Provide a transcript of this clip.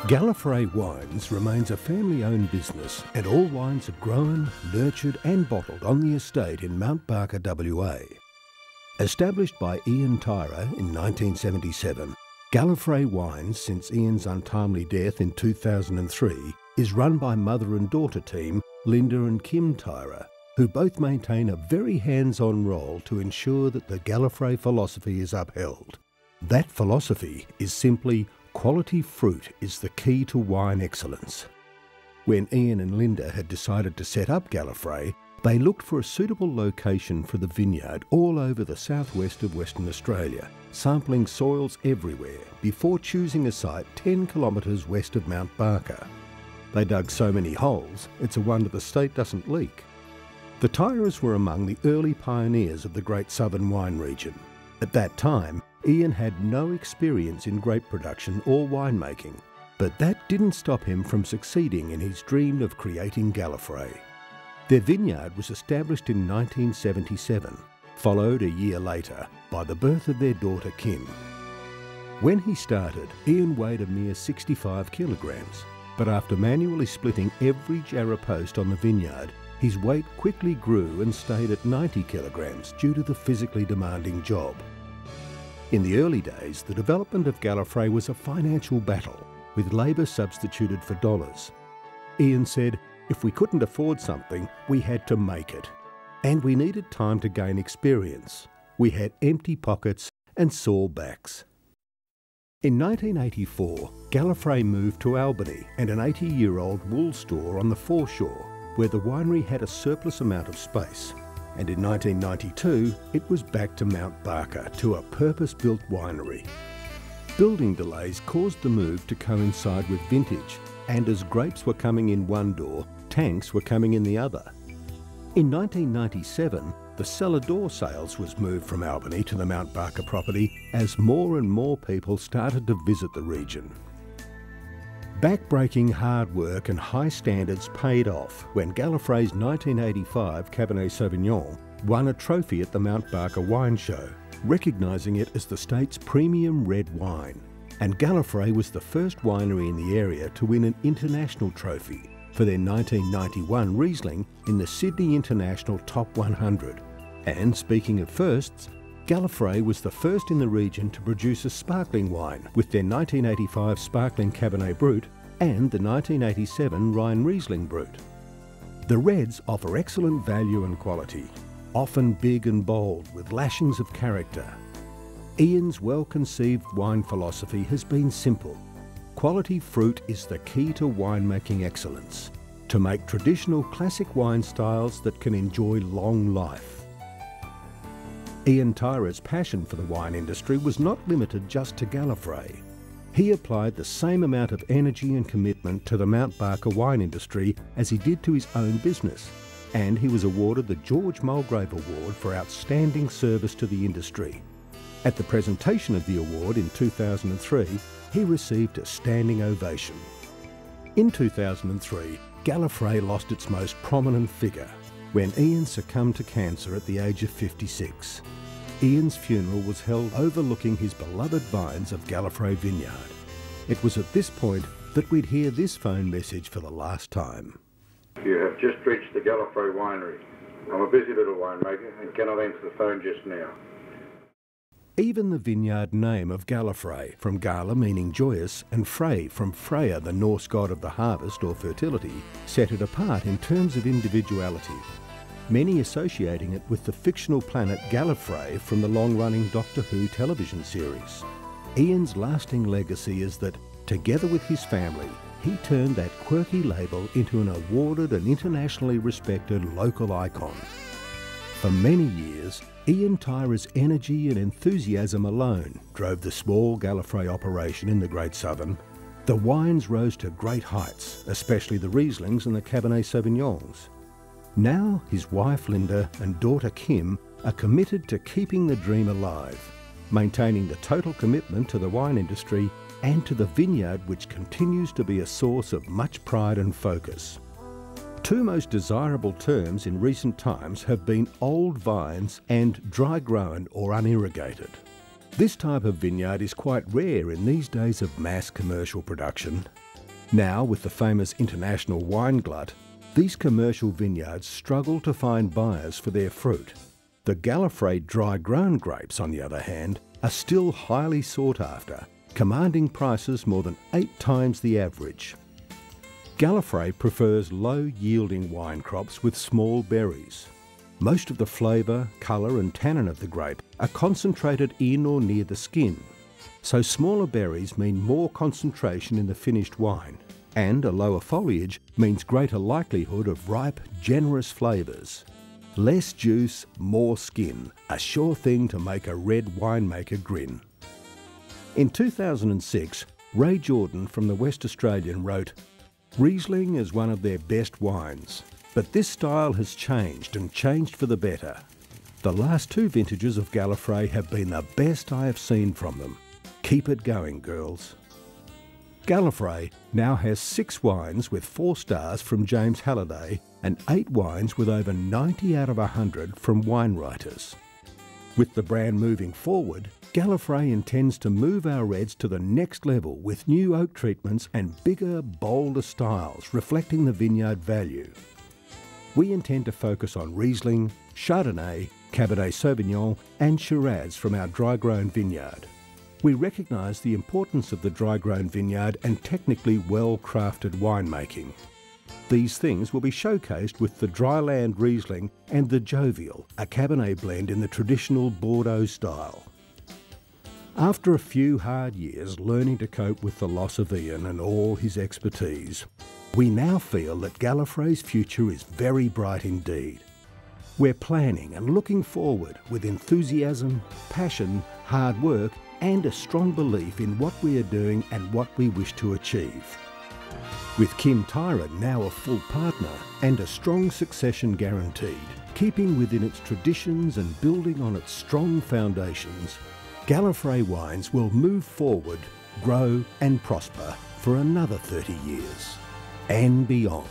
Galafrey Wines remains a family-owned business, and all wines are grown, nurtured and bottled on the estate in Mount Barker, WA. Established by Ian Tyrer in 1977, Galafrey Wines, since Ian's untimely death in 2003, is run by mother and daughter team Linda and Kim Tyrer, who both maintain a very hands-on role to ensure that the Galafrey philosophy is upheld. That philosophy is simply quality fruit is the key to wine excellence. When Ian and Linda had decided to set up Galafrey, they looked for a suitable location for the vineyard all over the southwest of Western Australia, sampling soils everywhere before choosing a site 10 kilometres west of Mount Barker. They dug so many holes, it's a wonder the state doesn't leak. The Tyrers were among the early pioneers of the Great Southern wine region. At that time, Ian had no experience in grape production or winemaking, but that didn't stop him from succeeding in his dream of creating Galafrey. Their vineyard was established in 1977, followed a year later by the birth of their daughter Kim. When he started, Ian weighed a mere 65 kilograms, but after manually splitting every jarrah post on the vineyard, his weight quickly grew and stayed at 90 kilograms due to the physically demanding job. In the early days, the development of Galafrey was a financial battle, with labour substituted for dollars. Ian said, if we couldn't afford something, we had to make it. And we needed time to gain experience. We had empty pockets and sore backs. In 1984, Galafrey moved to Albany and an 80-year-old wool store on the foreshore, where the winery had a surplus amount of space. And in 1992, it was back to Mount Barker to a purpose-built winery. Building delays caused the move to coincide with vintage, and as grapes were coming in one door, tanks were coming in the other. In 1997, the cellar door sales was moved from Albany to the Mount Barker property as more and more people started to visit the region. Back-breaking hard work and high standards paid off when Galafrey's 1985 Cabernet Sauvignon won a trophy at the Mount Barker Wine Show, recognising it as the state's premium red wine. And Galafrey was the first winery in the area to win an international trophy for their 1991 Riesling in the Sydney International Top 100. And speaking of firsts, Galafrey was the first in the region to produce a sparkling wine with their 1985 Sparkling Cabernet Brut and the 1987 Rhine Riesling Brut. The reds offer excellent value and quality, often big and bold with lashings of character. Ian's well-conceived wine philosophy has been simple. Quality fruit is the key to winemaking excellence, to make traditional classic wine styles that can enjoy long life. Ian Tyrer's passion for the wine industry was not limited just to Galafrey. He applied the same amount of energy and commitment to the Mount Barker wine industry as he did to his own business, and he was awarded the George Mulgrave Award for outstanding service to the industry. At the presentation of the award in 2003, he received a standing ovation. In 2003, Galafrey lost its most prominent figure when Ian succumbed to cancer at the age of 56. Ian's funeral was held overlooking his beloved vines of Galafrey Vineyard. It was at this point that we'd hear this phone message for the last time. You have just reached the Galafrey Winery. I'm a busy little winemaker and cannot answer the phone just now. Even the vineyard name of Galafrey, from Gala meaning joyous and Frey from Freya, the Norse god of the harvest or fertility, set it apart in terms of individuality, many associating it with the fictional planet Galafrey from the long-running Doctor Who television series. Ian's lasting legacy is that, together with his family, he turned that quirky label into an awarded and internationally respected local icon. For many years, Ian Tyrer's energy and enthusiasm alone drove the small Galafrey operation in the Great Southern. The wines rose to great heights, especially the Rieslings and the Cabernet Sauvignons. Now his wife Linda and daughter Kim are committed to keeping the dream alive, maintaining the total commitment to the wine industry and to the vineyard, which continues to be a source of much pride and focus. Two most desirable terms in recent times have been old vines and dry-grown or unirrigated. This type of vineyard is quite rare in these days of mass commercial production. Now, with the famous international wine glut, these commercial vineyards struggle to find buyers for their fruit. The Galafrey dry-grown grapes, on the other hand, are still highly sought after, commanding prices more than 8 times the average. Galafrey prefers low-yielding wine crops with small berries. Most of the flavour, colour and tannin of the grape are concentrated in or near the skin, so smaller berries mean more concentration in the finished wine, and a lower foliage means greater likelihood of ripe, generous flavours. Less juice, more skin, a sure thing to make a red winemaker grin. In 2006, Ray Jordan from the West Australian wrote, "Riesling is one of their best wines, but this style has changed and changed for the better. The last 2 vintages of Galafrey have been the best I have seen from them. Keep it going, girls." Galafrey now has 6 wines with 4 stars from James Halliday and 8 wines with over 90 out of 100 from wine writers. With the brand moving forward, Galafrey intends to move our reds to the next level with new oak treatments and bigger, bolder styles reflecting the vineyard value. We intend to focus on Riesling, Chardonnay, Cabernet Sauvignon and Shiraz from our dry-grown vineyard. We recognise the importance of the dry-grown vineyard and technically well-crafted winemaking. These things will be showcased with the Dryland Riesling and the Jovial, a Cabernet blend in the traditional Bordeaux style. After a few hard years learning to cope with the loss of Ian and all his expertise, we now feel that Galafrey's future is very bright indeed. We're planning and looking forward with enthusiasm, passion, hard work and a strong belief in what we are doing and what we wish to achieve. With Kim Tyrer now a full partner and a strong succession guaranteed, keeping within its traditions and building on its strong foundations, Galafrey Wines will move forward, grow and prosper for another 30 years and beyond.